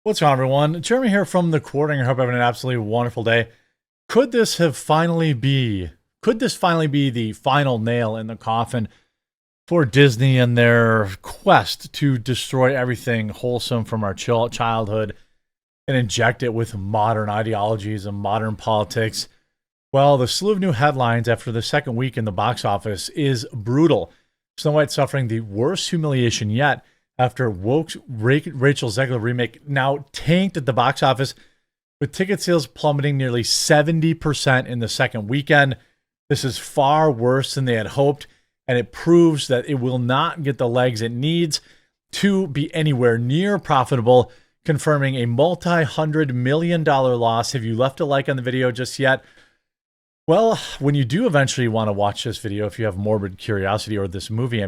What's going on, everyone? Jeremy here from The Quartering. I hope you're having an absolutely wonderful day. Could this finally be the final nail in the coffin for Disney and their quest to destroy everything wholesome from our childhood and inject it with modern ideologies and modern politics? Well, the slew of new headlines after the second week in the box office is brutal. Snow White suffering the worst humiliation yet after woke's Rachel Zegler remake now tanked at the box office, with ticket sales plummeting nearly 70% in the second weekend. This is far worse than they had hoped, and it proves that it will not get the legs it needs to be anywhere near profitable, confirming a multi-$100 million loss. Have you left a like on the video just yet? Well, when you do eventually want to watch this video, if you have morbid curiosity, or this movie,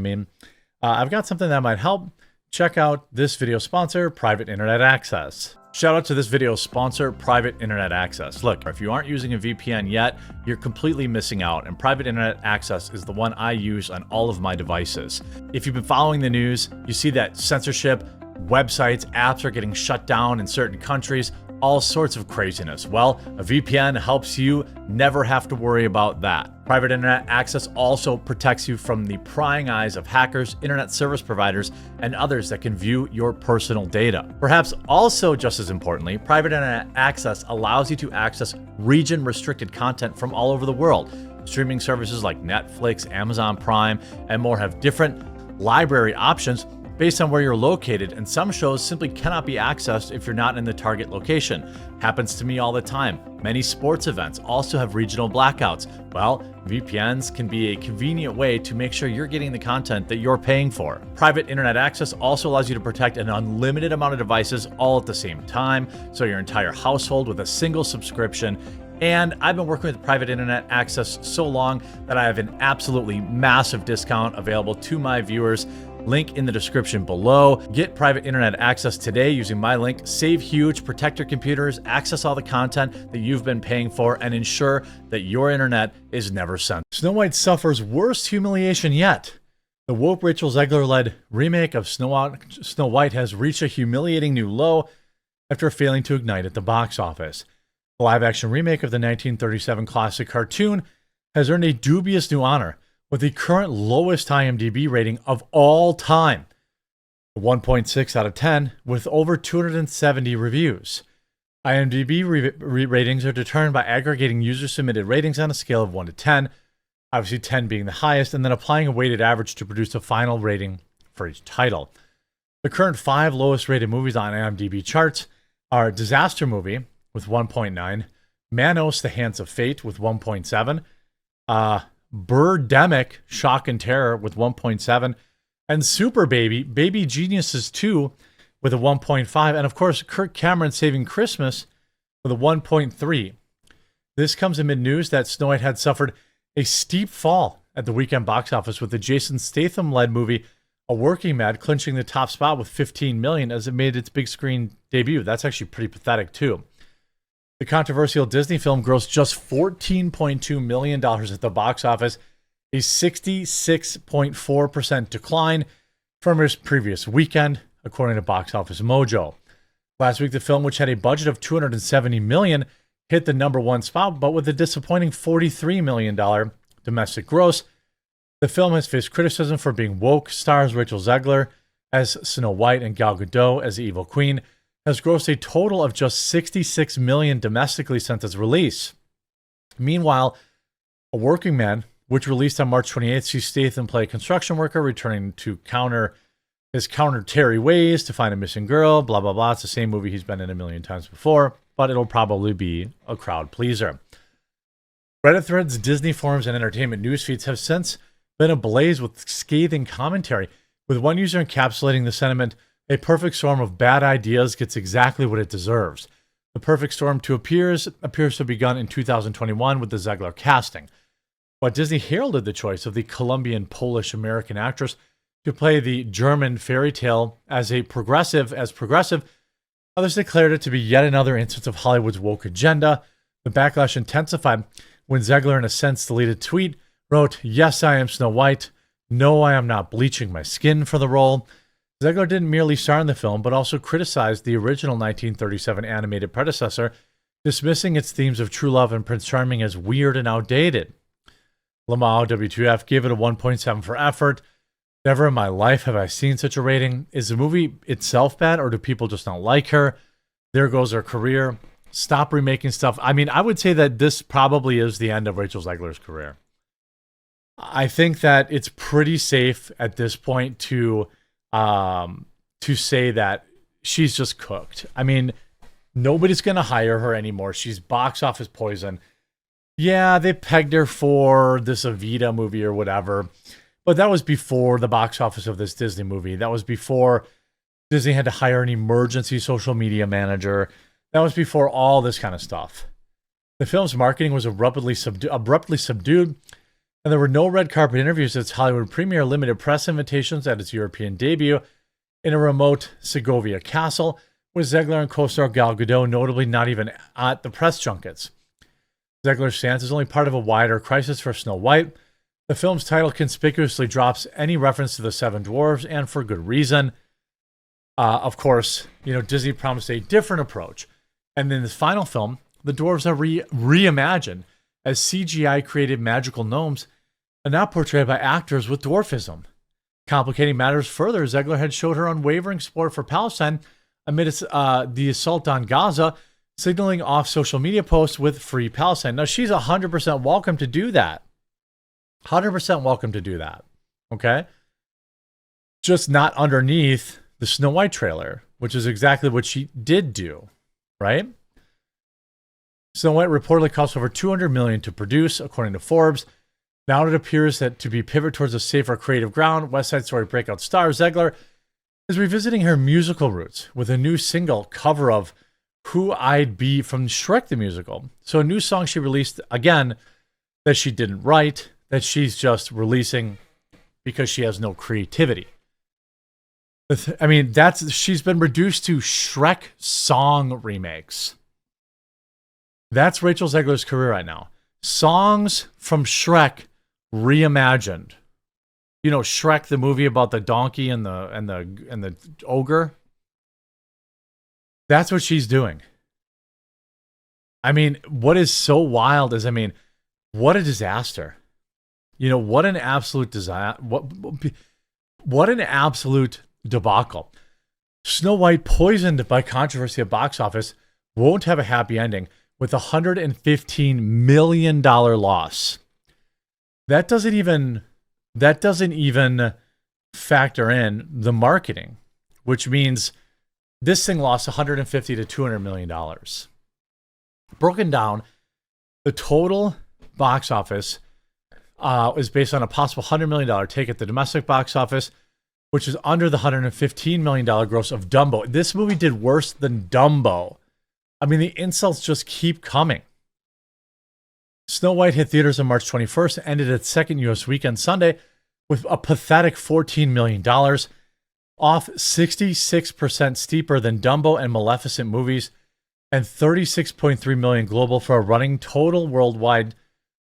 I've got something that might help. Check out this video sponsor, Private Internet Access. Shout out to this video sponsor, Private Internet Access. Look, if you aren't using a VPN yet, you're completely missing out, and Private Internet Access is the one I use on all of my devices. If you've been following the news, you see that censorship, websites, apps are getting shut down in certain countries, all sorts of craziness. Well, a VPN helps you never have to worry about that. Private Internet Access also protects you from the prying eyes of hackers, internet service providers, and others that can view your personal data. Perhaps also just as importantly, Private Internet Access allows you to access region-restricted content from all over the world. Streaming services like Netflix, Amazon Prime, and more have different library options based on where you're located, and some shows simply cannot be accessed if you're not in the target location. Happens to me all the time. Many sports events also have regional blackouts. Well, VPNs can be a convenient way to make sure you're getting the content that you're paying for. Private Internet Access also allows you to protect an unlimited amount of devices all at the same time, so your entire household with a single subscription. And I've been working with Private Internet Access so long that I have an absolutely massive discount available to my viewers. Link in the description below. Get Private Internet Access today using my link. Save huge, protect your computers, access all the content that you've been paying for, and ensure that your internet is never censored. Snow White suffers worst humiliation yet. The woke Rachel Zegler-led remake of Snow White has reached a humiliating new low after failing to ignite at the box office. The live-action remake of the 1937 classic cartoon has earned a dubious new honor, with the current lowest IMDb rating of all time, 1.6 out of 10, with over 270 reviews. IMDb ratings are determined by aggregating user-submitted ratings on a scale of 1 to 10, obviously 10 being the highest, and then applying a weighted average to produce a final rating for each title. The current 5 lowest-rated movies on IMDb charts are Disaster Movie with 1.9, Manos: The Hands of Fate with 1.7, Birdemic: Shock and Terror with 1.7, and Super Baby Geniuses 2 with a 1.5, and of course Kirk Cameron's Saving Christmas with a 1.3. This comes amid news that Snow White had suffered a steep fall at the weekend box office, with the Jason Statham-led movie A Working Man clinching the top spot with $15 million as it made its big screen debut. That's actually pretty pathetic too. The controversial Disney film grossed just $14.2 million at the box office, a 66.4% decline from its previous weekend, according to Box Office Mojo. Last week, the film, which had a budget of $270 million, hit the #1 spot, but with a disappointing $43 million domestic gross. The film has faced criticism for being woke. Stars Rachel Zegler as Snow White and Gal Gadot as the Evil Queen, has grossed a total of just $66 million domestically since its release. Meanwhile, A Working Man, which released on March 28th, sees Statham play a construction worker returning to counter Terry ways to find a missing girl, blah, blah, blah. It's the same movie he's been in a million times before, but it'll probably be a crowd pleaser. Reddit threads, Disney forums, and entertainment news feeds have since been ablaze with scathing commentary, with one user encapsulating the sentiment, "A perfect storm of bad ideas gets exactly what it deserves." The perfect storm appears to have begun in 2021 with the Zegler casting. But Disney heralded the choice of the Colombian Polish-American actress to play the German fairy tale as progressive. Others declared it to be yet another instance of Hollywood's woke agenda. The backlash intensified when Zegler, in a sense-deleted tweet, wrote, "Yes, I am Snow White. No, I am not bleaching my skin for the role." Zegler didn't merely star in the film, but also criticized the original 1937 animated predecessor, dismissing its themes of true love and Prince Charming as weird and outdated. Lamau W2F gave it a 1.7 for effort. Never in my life have I seen such a rating. Is the movie itself bad, or do people just not like her? There goes her career. Stop remaking stuff. I mean, I would say that this probably is the end of Rachel Zegler's career. I think that it's pretty safe at this point to say that she's just cooked. I mean, nobody's going to hire her anymore. She's box office poison. Yeah, they pegged her for this Evita movie or whatever, but that was before the box office of this Disney movie. That was before Disney had to hire an emergency social media manager. That was before all this kind of stuff. The film's marketing was abruptly subdued, and there were no red carpet interviews at its Hollywood premiere, limited press invitations at its European debut in a remote Segovia castle, with Zegler and co-star Gal Gadot notably not even at the press junkets. Zegler's stance is only part of a wider crisis for Snow White. The film's title conspicuously drops any reference to the Seven Dwarfs, and for good reason. Of course, Disney promised a different approach. And in this final film, the dwarves are reimagined as CGI-created magical gnomes and now portrayed by actors with dwarfism. Complicating matters further, Zegler had showed her unwavering support for Palestine amidst the assault on Gaza, signaling off social media posts with Free Palestine. Now, she's 100% welcome to do that. 100% welcome to do that. Okay? Just not underneath the Snow White trailer, which is exactly what she did do. Right? Snow White reportedly cost over $200 million to produce, according to Forbes. Now it appears that to be pivot towards a safer creative ground, West Side Story breakout star Zegler is revisiting her musical roots with a new single cover of Who I'd Be from Shrek the Musical. So a new song she released, again, that she didn't write, that she's just releasing because she has no creativity. I mean, she's been reduced to Shrek song remakes. That's Rachel Zegler's career right now. Songs from Shrek reimagined. Shrek, the movie about the donkey and the ogre. That's what she's doing. I mean, what is so wild is, what a disaster. What an absolute disaster. What an absolute debacle. Snow White, poisoned by controversy at box office, won't have a happy ending with a $115 million loss. That doesn't even factor in the marketing, which means this thing lost $150 to $200 million. Broken down, the total box office is based on a possible $100 million take at the domestic box office, which is under the $115 million gross of Dumbo. This movie did worse than Dumbo. I mean, the insults just keep coming. Snow White hit theaters on March 21st, ended its second U.S. weekend Sunday with a pathetic $14 million, off 66% steeper than Dumbo and Maleficent movies, and $36.3 million global for a running total worldwide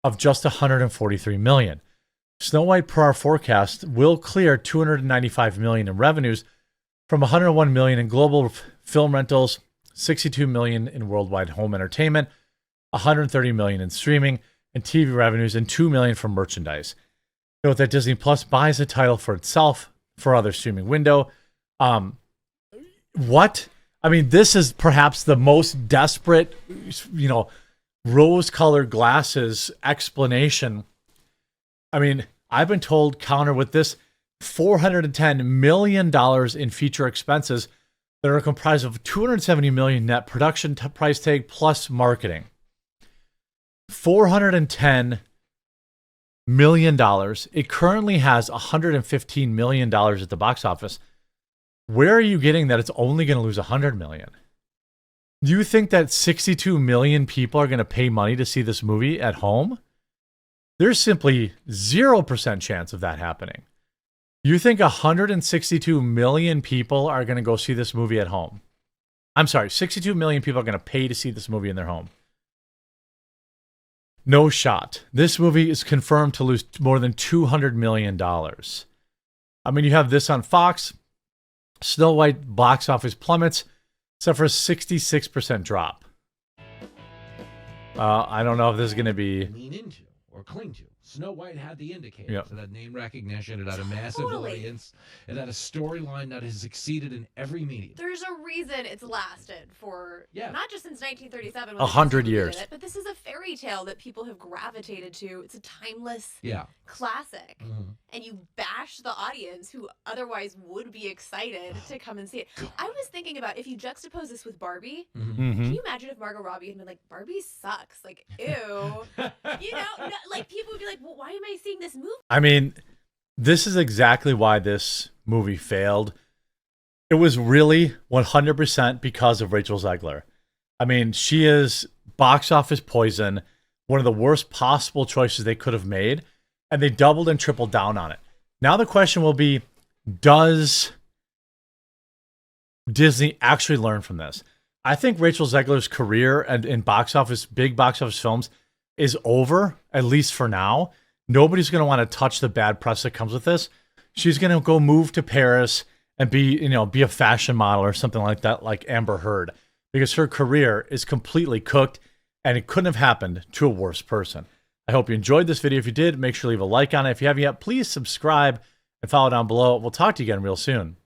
of just $143 million. Snow White, per our forecast, will clear $295 million in revenues from $101 million in global film rentals, $62 million in worldwide home entertainment, $130 million in streaming and TV revenues, and $2 million from merchandise. Note that Disney Plus buys the title for itself for other streaming window. What? I mean, this is perhaps the most desperate, rose-colored glasses explanation. I mean, I've been told, counter with this, $410 million in feature expenses that are comprised of $270 million net production price tag plus marketing. $410 million. It currently has $115 million at the box office. Where are you getting that it's only going to lose $100 million? Do you think that 62 million people are going to pay money to see this movie at home? There's simply 0% chance of that happening. You think 162 million people are going to go see this movie at home? I'm sorry, 62 million people are going to pay to see this movie in their home. No shot. This movie is confirmed to lose more than $200 million. I mean, you have this on Fox. Snow White box office plummets, except for a 66% drop. I don't know if this is going to be... Lean into or cling to. Snow White had the indicator. Yep. It had name recognition. It had a massive audience. It had a storyline that has succeeded in every medium. There's a reason it's lasted for not just since 1937, 100 years. But this is a fairy tale that people have gravitated to. It's a timeless classic. And you bash the audience who otherwise would be excited to come and see it. I was thinking about if you juxtapose this with Barbie, can you imagine if Margot Robbie had been like, Barbie sucks, like, ew. You know, no, like people would be like, well, why am I seeing this movie? I mean, this is exactly why this movie failed. It was really 100% because of Rachel Zegler. I mean, she is box office poison, one of the worst possible choices they could have made, and they doubled and tripled down on it. Now the question will be, does Disney actually learn from this? I think Rachel Zegler's career and in big box office films is over, at least for now. Nobody's going to want to touch the bad press that comes with this. She's going to go move to Paris and be a fashion model or something like that, like Amber Heard, because her career is completely cooked and it couldn't have happened to a worse person. I hope you enjoyed this video. If you did, make sure to leave a like on it. If you haven't yet, please subscribe and follow down below. We'll talk to you again real soon.